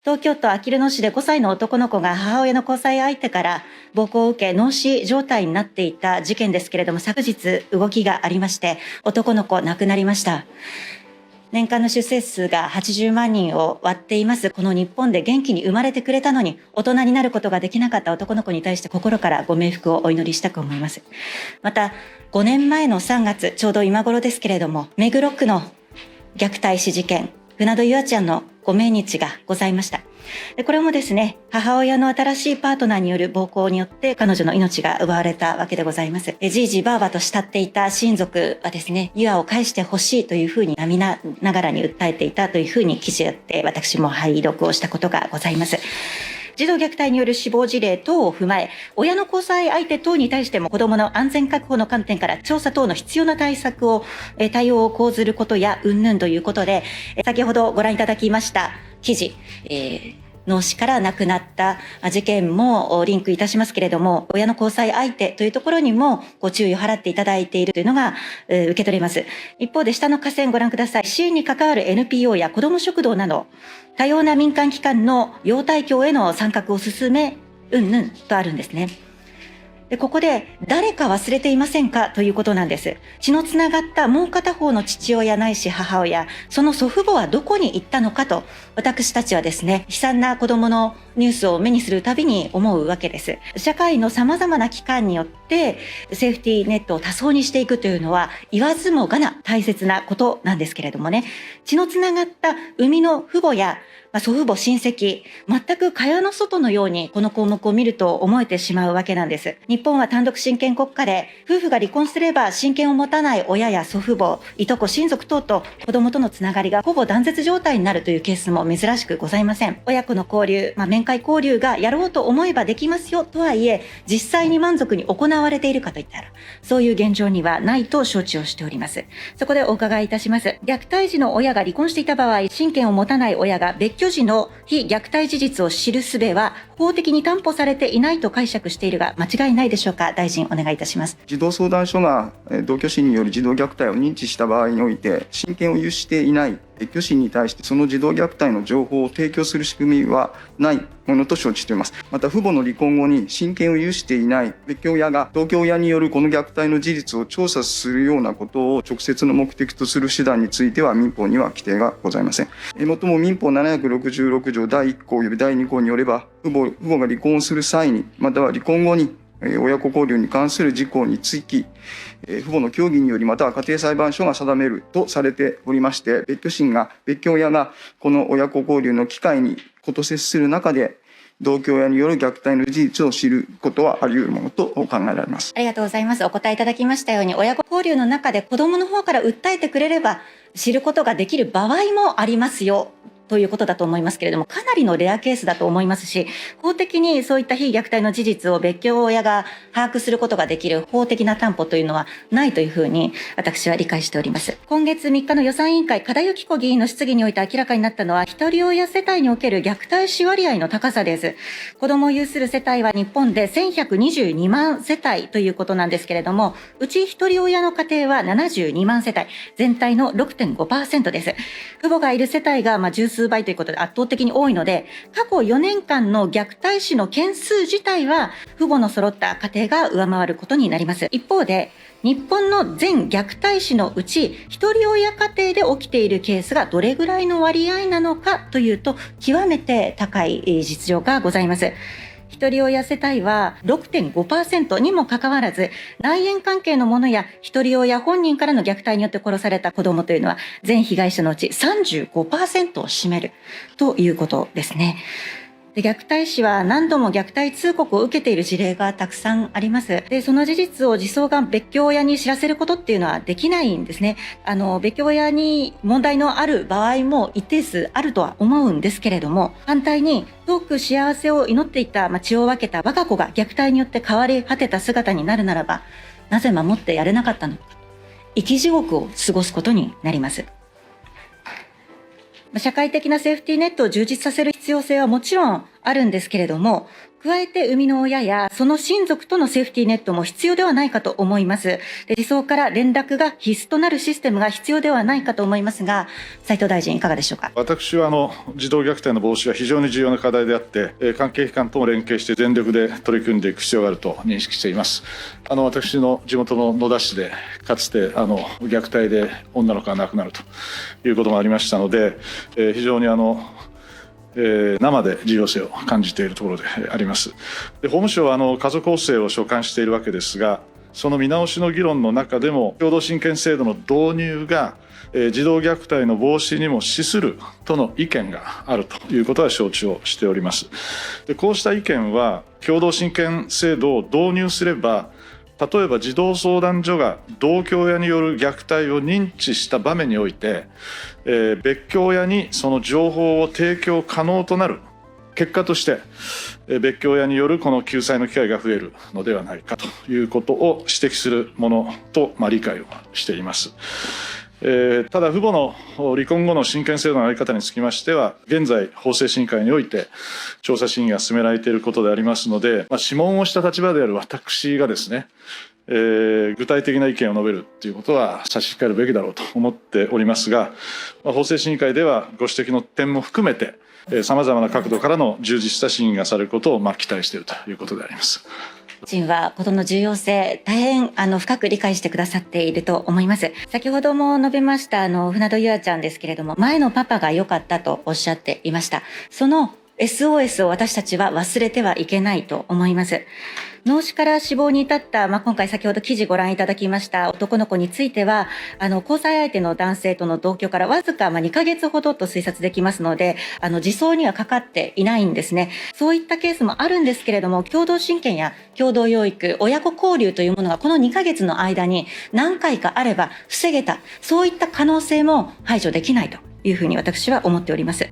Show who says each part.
Speaker 1: 東京都あきる野市で5歳の男の子が母親の交際相手から暴行を受け脳死状態になっていた事件ですけれども、昨日動きがありまして、男の子亡くなりました。年間の出生数が80万人を割っていますこの日本で元気に生まれてくれたのに、大人になることができなかった男の子に対して心からご冥福をお祈りしたく思います。また5年前の3月、ちょうど今頃ですけれども、目黒区の虐待死事件、船戸優愛ちゃんのご命日がございました。これもですね、母親の新しいパートナーによる暴行によって彼女の命が奪われたわけでございます。じいじばあばと慕っていた親族はですね、優愛を返してほしいというふうに涙ながらに訴えていたというふうに記事があって、私も拝読をしたことがございます。児童虐待による死亡事例等を踏まえ、親の交際相手等に対しても子どもの安全確保の観点から調査等の必要な対応を講ずることや云々ということで、先ほどご覧いただきました記事、脳死から亡くなった事件もリンクいたしますけれども、親の交際相手というところにもご注意を払っていただいているというのが受け取れます。一方で下の下線ご覧ください。支援に関わる NPO や子ども食堂など多様な民間機関の要対協への参画を進めうんぬんとあるんですね。でここで誰か忘れていませんかということなんです。血のつながったもう片方の父親ないし母親、その祖父母はどこに行ったのかと、私たちはですね、悲惨な子どものニュースを目にするたびに思うわけです。社会のさまざまな機関によってセーフティーネットを多層にしていくというのは言わずもがな大切なことなんですけれどもね、血のつながった生みの父母や祖父母親戚、全く蚊帳の外のようにこの項目を見ると思えてしまうわけなんです。日本は単独親権国家で、夫婦が離婚すれば親権を持たない親や祖父母、いとこ親族等と子どもとのつながりがほぼ断絶状態になるというケースも珍しくございません。親子の交流、面会交流がやろうと思えばできますよとはいえ、実際に満足に行われているかといったら、そういう現状にはないと承知をしております。そこでお伺いいたします。虐待時の親が離婚していた場合、親権を持たない親が別居時の非虐待事実を知る術は法的に担保されていないと解釈しているが間違いないでしょうか。大臣、お願いいたします。
Speaker 2: 児童相談所が同居死による児童虐待を認知した場合において、親権を有していない別居死に対してその児童虐待の情報を提供する仕組みはないものと承知しています。また父母の離婚後に親権を有していない別居親が同居親によるこの虐待の事実を調査するようなことを直接の目的とする手段については民法には規定がございません。もっとも民法766条第1項及び第2項によれば、父母が離婚する際に、または離婚後に親子交流に関する事項につき、父母の協議によりまたは家庭裁判所が定めるとされておりまして、別居親がこの親子交流の機会にこと接する中で同居親による虐待の事実を知ることはあり得るものと考えられます。
Speaker 1: ありがとうございます。お答えいただきましたように、親子交流の中で子どもの方から訴えてくれれば知ることができる場合もありますよということだと思いますけれども、かなりのレアケースだと思いますし、法的にそういった非虐待の事実を別居親が把握することができる法的な担保というのはないというふうに私は理解しております。今月3日の予算委員会、嘉田由紀子議員の質疑において明らかになったのは、一人親世帯における虐待死割合の高さです。子どもを有する世帯は日本で1122万世帯ということなんですけれども、うち一人親の家庭は72万世帯、全体の 6.5% です。父母がいる世帯が十数倍ということで圧倒的に多いので、過去4年間の虐待死の件数自体は父母の揃った家庭が上回ることになります。一方で、日本の全虐待死のうち一人親家庭で起きているケースがどれぐらいの割合なのかというと、極めて高い実情がございます。一人親世帯は 6.5% にもかかわらず、内縁関係のものや一人親本人からの虐待によって殺された子どもというのは全被害者のうち 35% を占めるということですね。で、虐待死は何度も虐待通告を受けている事例がたくさんあります。で、その事実を児相が別居親に知らせることっていうのはできないんですね。別居親に問題のある場合も一定数あるとは思うんですけれども、反対に遠く幸せを祈っていた、血を分けた我が子が虐待によって変わり果てた姿になるならば、なぜ守ってやれなかったのか、生き地獄を過ごすことになります。社会的なセーフティーネットを充実させる必要性はもちろんあるんですけれども、加えて生みの親やその親族とのセーフティーネットも必要ではないかと思います。で、児相から連絡が必須となるシステムが必要ではないかと思いますが、斉藤大臣いかがでしょうか。
Speaker 3: 私は児童虐待の防止は非常に重要な課題であって、関係機関とも連携して全力で取り組んでいく必要があると認識しています。私の地元の野田市でかつて虐待で女の子が亡くなるということもありましたので、非常に生で重要性を感じているところであります。で、法務省は家族法制を所管しているわけですが、その見直しの議論の中でも共同親権制度の導入が児童虐待の防止にも資するとの意見があるということは承知をしております。で、こうした意見は共同親権制度を導入すれば、例えば児童相談所が同居親による虐待を認知した場面において、別居親にその情報を提供可能となる結果として、別居親によるこの救済の機会が増えるのではないかということを指摘するものと理解をしています。ただ、父母の離婚後の親権制度の在り方につきましては、現在法制審議会において調査審議が進められていることでありますので、諮問をした立場である私がですね、具体的な意見を述べるということは差し控えるべきだろうと思っておりますが、法制審議会ではご指摘の点も含めてさまざまな角度からの充実した審議がされることを期待しているということであります。
Speaker 1: 大臣はことの重要性、大変深く理解してくださっていると思います。先ほども述べました船戸優愛ちゃんですけれども、前のパパが良かったとおっしゃっていました。その SOS を私たちは忘れてはいけないと思います。脳死から死亡に至った、今回先ほど記事ご覧いただきました男の子については、交際相手の男性との同居からわずか2ヶ月ほどと推察できますので、児相にはかかっていないんですね。そういったケースもあるんですけれども、共同親権や共同養育、親子交流というものがこの2ヶ月の間に何回かあれば防げた、そういった可能性も排除できないというふうに私は思っております。